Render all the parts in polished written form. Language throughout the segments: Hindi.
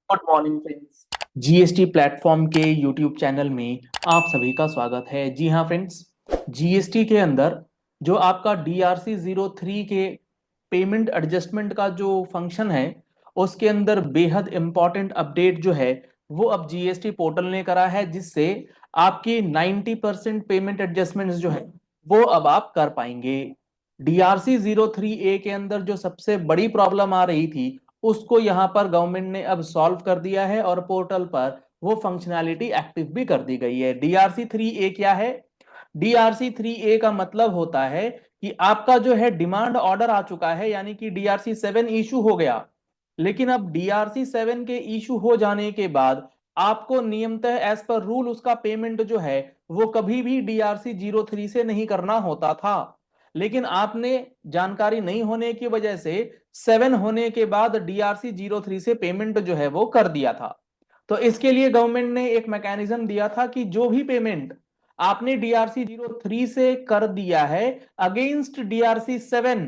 Good morning friends. GST platform के यूट्यूब चैनल में आप सभी का स्वागत है। जी हाँ फ्रेंड्स, जीएसटी के अंदर जो आपका DRC 03 के पेमेंट एडजस्टमेंट का जो फंक्शन है, उसके अंदर बेहद इंपॉर्टेंट अपडेट जो है वो अब जीएसटी पोर्टल ने करा है, जिससे आपकी 90% पेमेंट एडजस्टमेंट्स जो है वो अब आप कर पाएंगे। DRC 03A के अंदर जो सबसे बड़ी प्रॉब्लम आ रही थी, उसको यहां पर गवर्नमेंट ने अब सॉल्व कर दिया है और पोर्टल पर वो फंक्शनैलिटी एक्टिव भी कर दी गई है। DRC 3A क्या है? DRC 3A का मतलब होता है कि आपका जो है डिमांड ऑर्डर आ चुका है, यानी कि DRC 7 इशू हो गया, लेकिन अब DRC 7 के इशू हो जाने के बाद आपको नियमतः एज पर रूल उसका पेमेंट जो है वो कभी भी DRC 03 से नहीं करना होता था। लेकिन आपने जानकारी नहीं होने की वजह से 7 होने के बाद DRC 03 से पेमेंट जो है वो कर दिया था। तो इसके लिए गवर्नमेंट ने एक मैकेनिज्म दिया था कि जो भी पेमेंट आपने DRC 03 से कर दिया है अगेंस्ट DRC 7,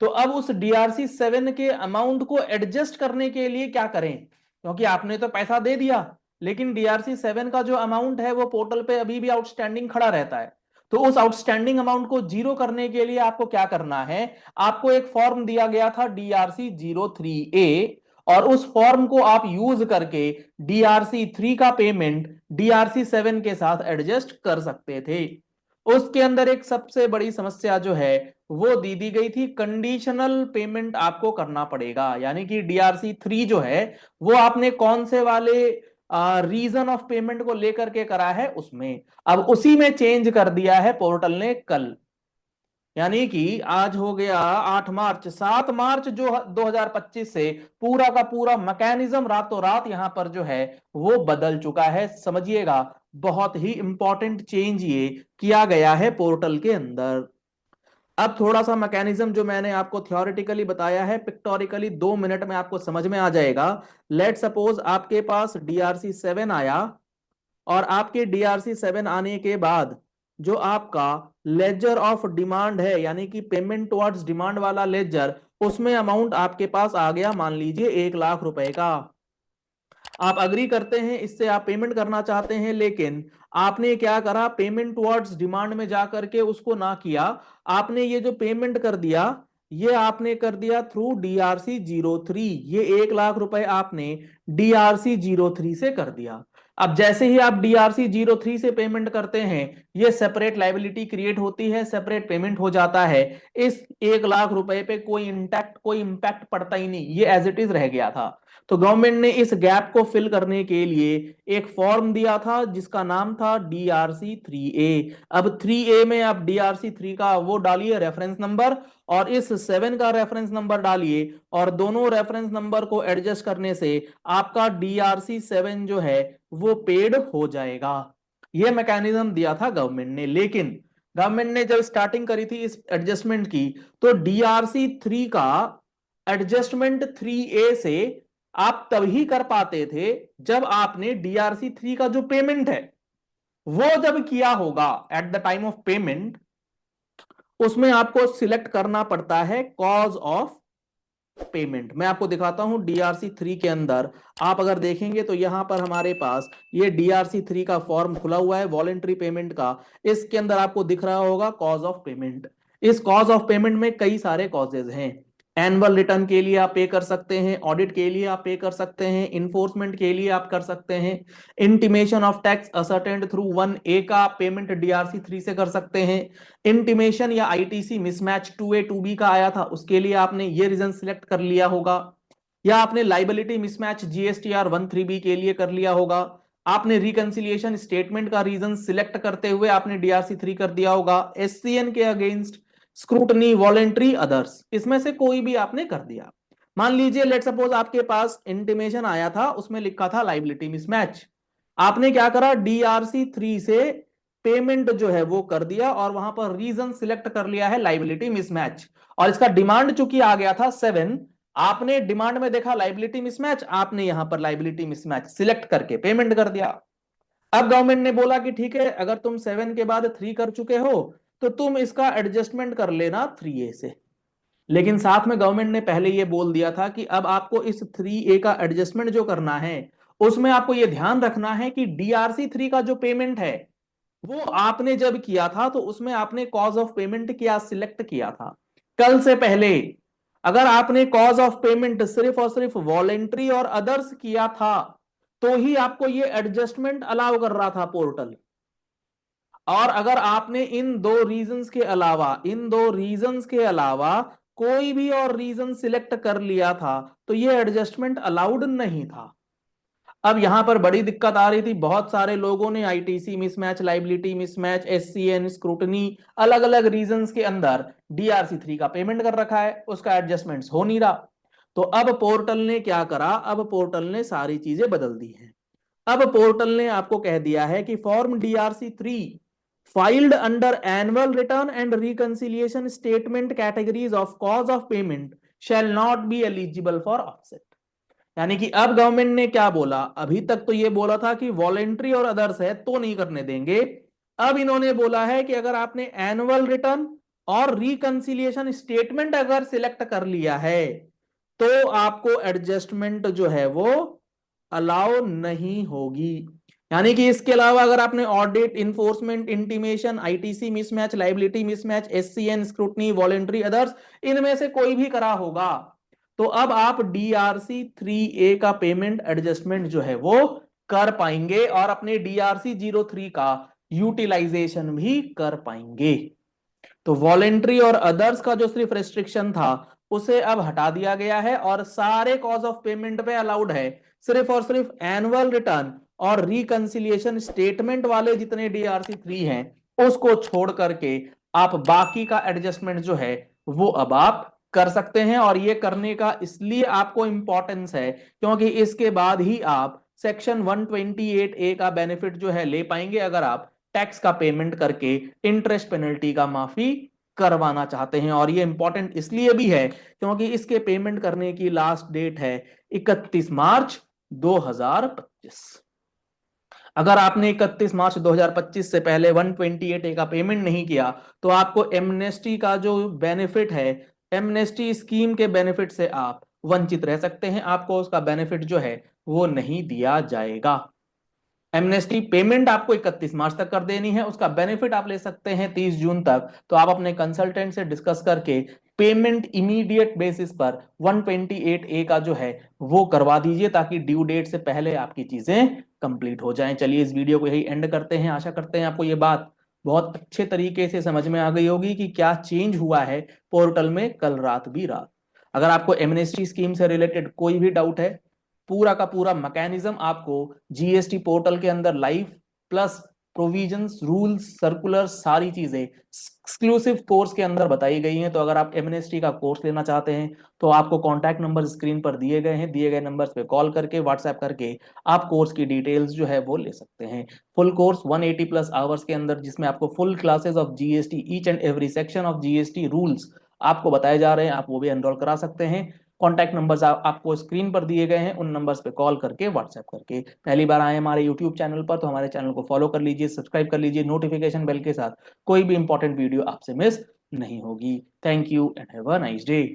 तो अब उस DRC 7 के अमाउंट को एडजस्ट करने के लिए क्या करें, क्योंकि आपने तो पैसा दे दिया लेकिन DRC 7 का जो अमाउंट है वो पोर्टल पे अभी भी आउटस्टैंडिंग खड़ा रहता है। तो उस आउटस्टैंडिंग अमाउंट को जीरो करने के लिए आपको क्या करना है, आपको एक फॉर्म दिया गया था DRC 03A, और उस फॉर्म को आप यूज करके DRC 3 का पेमेंट DRC 7 के साथ एडजस्ट कर सकते थे। उसके अंदर एक सबसे बड़ी समस्या जो है वो दी गई थी, कंडीशनल पेमेंट आपको करना पड़ेगा, यानी कि DRC 3 जो है वो आपने कौन से वाले रीजन ऑफ पेमेंट को लेकर के करा है उसमें, अब उसी में चेंज कर दिया है पोर्टल ने कल। यानी कि आज हो गया 8 मार्च, 7 मार्च जो 2025 से पूरा का पूरा मैकेनिज्म रातों रात यहां पर जो है वो बदल चुका है। समझिएगा, बहुत ही इंपॉर्टेंट चेंज ये किया गया है पोर्टल के अंदर। अब थोड़ा सा मैकेनिज्म जो मैंने आपको थ्योरेटिकली बताया है, पिक्टोरिकली 2 मिनट में आपको समझ में आ जाएगा। लेट सपोज आपके पास DRC 7 आया, और आपके DRC 7 आने के बाद जो आपका लेजर ऑफ डिमांड है, यानी कि पेमेंट टुवर्ड्स डिमांड वाला लेजर, उसमें अमाउंट आपके पास आ गया मान लीजिए 1 लाख रुपए का। आप अग्री करते हैं, इससे आप पेमेंट करना चाहते हैं, लेकिन आपने क्या करा, पेमेंट टुवर्ड्स डिमांड में जाकर के उसको ना किया, आपने ये जो पेमेंट कर दिया ये आपने कर दिया थ्रू DRC 03। ये 1 लाख रुपए आपने DRC 03 से कर दिया। अब जैसे ही आप DRC 03 से पेमेंट करते हैं, ये सेपरेट लाइबिलिटी क्रिएट होती है, सेपरेट पेमेंट हो जाता है। इस 1 लाख रुपए पे कोई इंपैक्ट पड़ता ही नहीं, ये एज इट इज रह गया था। तो गवर्नमेंट ने इस गैप को फिल करने के लिए एक फॉर्म दिया था जिसका नाम था DRC 3A। अब 3A में आप DRC 3 का वो डालिए रेफरेंस नंबर, और इस 7 का रेफरेंस नंबर डालिए, और दोनों रेफरेंस नंबर को एडजस्ट करने से आपका DRC 7 जो है वो पेड हो जाएगा। यह मैकेनिज्म दिया था गवर्नमेंट ने, लेकिन गवर्नमेंट ने जब स्टार्टिंग करी थी इस एडजस्टमेंट की, तो DRC 3 का एडजस्टमेंट 3A से आप तभी कर पाते थे जब आपने DRC 3 का जो पेमेंट है वो जब किया होगा at the time of payment, उसमें आपको सिलेक्ट करना पड़ता है कॉज ऑफ पेमेंट। मैं आपको दिखाता हूं DRC 3 के अंदर, आप अगर देखेंगे तो यहां पर हमारे पास ये DRC 3 का फॉर्म खुला हुआ है वॉलेंट्री पेमेंट का। इसके अंदर आपको दिख रहा होगा कॉज ऑफ पेमेंट। इस कॉज ऑफ पेमेंट में कई सारे कॉजेज हैं। एनुअल रिटर्न के लिए आप पे कर सकते हैं, ऑडिट के लिए आप पे कर सकते हैं, इन्फोर्समेंट के लिए आप कर सकते हैं, intimation of tax ascertained through 1A का पेमेंट DRC 3 से कर सकते हैं, इंटीमेशन या ITC मिसमैच 2A 2B का आया था उसके लिए आपने ये रीजन सिलेक्ट कर लिया होगा, या आपने लाइबिलिटी मिसमैच GSTR 1 3B के लिए कर लिया होगा, आपने रिकंसिलिएशन स्टेटमेंट का रीजन सिलेक्ट करते हुए आपने DRC 3 कर दिया होगा, SCN के अगेंस्ट स्क्रूटनी, वॉलेंट्री, अदर्स, इसमें से कोई भी आपने कर दिया। मान लीजिए लेट सपोज आपके पास इंटीमेशन आया था, उसमें लिखा था लाइबिलिटी मिसमैच, आपने क्या करा, DRC 3 से पेमेंट जो है वो कर दिया और वहां पर रीजन सिलेक्ट कर लिया है लाइबिलिटी मिसमैच, और इसका डिमांड चूंकि आ गया था 7, आपने डिमांड में देखा लाइबिलिटी मिसमैच, आपने यहां पर लाइबिलिटी मिसमैच सिलेक्ट करके पेमेंट कर दिया। अब गवर्नमेंट ने बोला कि ठीक है, अगर तुम 7 के बाद 3 कर चुके हो तो तुम इसका एडजस्टमेंट कर लेना 3A से। लेकिन साथ में गवर्नमेंट ने पहले ये बोल दिया था कि अब आपको इस 3A का एडजस्टमेंट जो करना है उसमें आपको ये ध्यान रखना है कि DRC 3 का जो पेमेंट है वो आपने जब किया था तो उसमें आपने कॉज ऑफ पेमेंट क्या सिलेक्ट किया था। कल से पहले अगर आपने कॉज ऑफ पेमेंट सिर्फ और सिर्फ वॉलेंट्री और अदर्स किया था तो ही आपको ये एडजस्टमेंट अलाउ कर रहा था पोर्टल। और अगर आपने इन दो रीजंस के अलावा कोई भी और रीजन सिलेक्ट कर लिया था तो ये एडजस्टमेंट अलाउड नहीं था। अब यहां पर बड़ी दिक्कत आ रही थी, बहुत सारे लोगों ने ITC mismatch, liability mismatch, SCN scrutiny, अलग अलग रीजंस के अंदर DRC 3 का पेमेंट कर रखा है, उसका एडजस्टमेंट्स हो नहीं रहा। तो अब पोर्टल ने क्या करा, अब पोर्टल ने सारी चीजें बदल दी हैं। अब पोर्टल ने आपको कह दिया है कि form DRC 3 filed under annual return and reconciliation statement categories of cause of payment shall not be eligible for offset. यानी कि अब गवर्नमेंट ने क्या बोला, अभी तक तो ये बोला था कि वॉलेंट्री और अदर्स है तो नहीं करने देंगे। अब इन्होंने बोला है कि अगर आपने एनुअल रिटर्न और रिकंसिलिएशन स्टेटमेंट अगर सिलेक्ट कर लिया है तो आपको एडजस्टमेंट जो है वो अलाउ नहीं होगी। यानी कि इसके अलावा अगर आपने audit, enforcement, intimation, ITC mismatch, liability mismatch, SCN scrutiny, voluntary others, इनमें से कोई भी करा होगा तो अब आप DRC 3A का पेमेंट एडजस्टमेंट जो है वो कर पाएंगे और अपने DRC 03 का यूटिलाइजेशन भी कर पाएंगे। तो वॉलेंट्री और अदर्स का जो सिर्फ रेस्ट्रिक्शन था उसे अब हटा दिया गया है और सारे कॉज ऑफ पेमेंट पे अलाउड है। सिर्फ और सिर्फ एनुअल रिटर्न और रिकंसिलिएशन स्टेटमेंट वाले जितने DRC 3 हैं उसको छोड़ करके आप बाकी का एडजस्टमेंट जो है वो अब आप कर सकते हैं। और ये करने का इसलिए आपको इंपॉर्टेंस है क्योंकि इसके बाद ही आप सेक्शन 128A का बेनिफिट जो है ले पाएंगे अगर आप टैक्स का पेमेंट करके इंटरेस्ट पेनल्टी का माफी करवाना चाहते हैं। और ये इंपॉर्टेंट इसलिए भी है क्योंकि इसके पेमेंट करने की लास्ट डेट है 31 मार्च 2025। अगर आपने 31 मार्च 2025 से पहले 128A का पेमेंट नहीं किया तो आपको एमनेस्टी का जो बेनिफिट है, एमनेस्टी स्कीम के बेनिफिट से आप वंचित रह सकते हैं, आपको उसका बेनिफिट जो है वो नहीं दिया जाएगा। एमनेस्टी पेमेंट आपको 31 मार्च तक कर देनी है, उसका बेनिफिट आप ले सकते हैं 30 जून तक। तो आप अपने कंसल्टेंट से डिस्कस करके पेमेंट इमीडिएट बेसिस पर 128A का जो है वो करवा दीजिए ताकि ड्यू डेट से पहले आपकी चीजें कंप्लीट हो जाएं। चलिए इस वीडियो को यही एंड करते हैं। आशा करते हैं आपको ये बात बहुत अच्छे तरीके से समझ में आ गई होगी कि क्या चेंज हुआ है पोर्टल में कल रात भी रात। अगर आपको एमनेस्टी स्कीम से रिलेटेड कोई भी डाउट है, पूरा का पूरा मैकेनिज्म आपको GST पोर्टल के अंदर live plus provisions, rules, circulars, सारी चीजें एक्सक्लूसिव कोर्स के अंदर बताई गई हैं। तो अगर आप एमनेस्टी का कोर्स लेना चाहते हैं तो आपको कॉन्टैक्ट नंबर स्क्रीन पर दिए गए हैं, दिए गए नंबर्स पे कॉल करके, व्हाट्सएप करके आप कोर्स की डिटेल्स जो है वो ले सकते हैं। फुल कोर्स 180 प्लस आवर्स के अंदर जिसमें आपको full classes of GST, each and every section of GST rules आपको बताए जा रहे हैं, आप वो भी एनरोल करा सकते हैं। कॉन्टैक्ट नंबर्स आपको स्क्रीन पर दिए गए हैं, उन नंबर्स पे कॉल करके, व्हाट्सएप करके। पहली बार आए हमारे यूट्यूब चैनल पर तो हमारे चैनल को फॉलो कर लीजिए, सब्सक्राइब कर लीजिए, नोटिफिकेशन बेल के साथ कोई भी इंपॉर्टेंट वीडियो आपसे मिस नहीं होगी। Thank you and have a nice day.